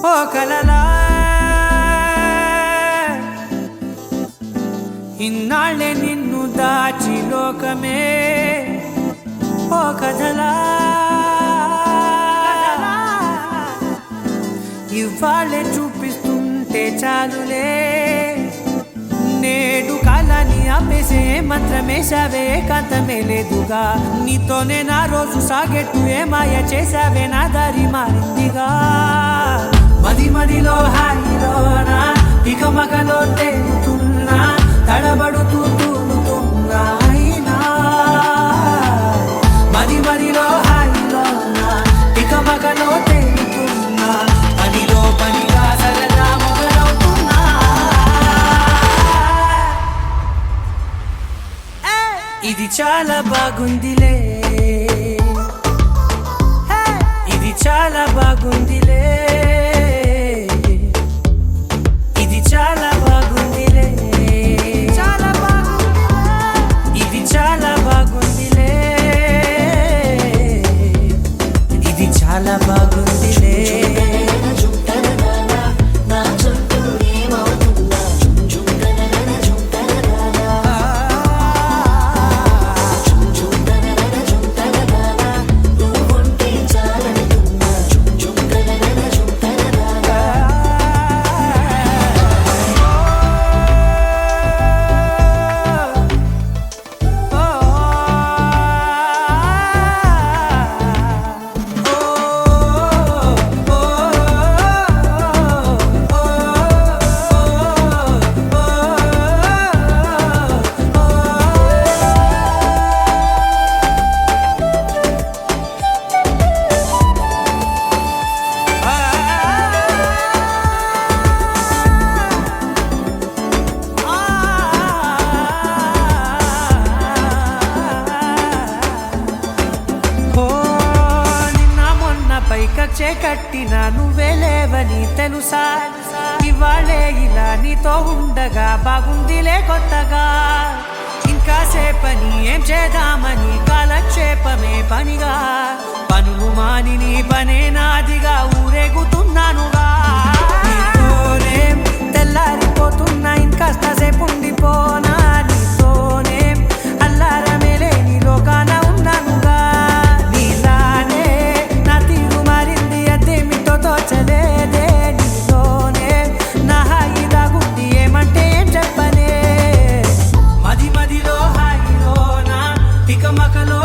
ఓ కలలా ఇన్నాళ్ళే నిన్ను దాచి లోకమే ఓ కథలా ఇవాళ్ళే చూపిస్తుంటే చాలులే నేడు కాలాన్ని ఆపేసే మంత్రమేసావే కాంతమే లేదుగా నీతోనే నా రోజు సాగెట్టు ఏ మాయ చేసావే నా దారి మారిందిగా మది మదిలో హాయిలోనా ఇక మగలో తేలుతున్నా తడబడుతూ తూలుతున్నా అయినా మది మదిలో హాయిలోనా ఇక మగలో తేలుతున్నా పనిలో పనిగా సరదా మొదలవుతున్నా ఇది చాలా బాగుందిలే ఇది చాలా బాగుందిలే ఇది చాలా బాగుందిలే చాలా బాగుంది ఇది చాలా బాగుందిలే ఇది చాలా బాగుందిలే కచ్చే కట్టిన నువ్వే లేవని తెలుసా ఇవాళే ఇలా నీతో ఉండగా బాగుందిలే కొత్తగా ఇంకా సేపని ఏం చేద్దామని కాలక్షేపమే పనిగా పనులు మాని నీ పనే నాదిగా ఊరేగుతున్నానుగా నీతోనే తెల్లారిపోతున్నా ఇంకాస్త సేపు ఉండిపోనా నీతోనే అల్లారమే లేని లోకాన ఉన్నానుగా నీలానే నా తీరు మారింది అదేమిటో తోచలేదే నీతోనే నా హాయి దాగుంది ఏమంటే ఏం చెప్పనే మది మదిలో హాయిలోనా తికమకలో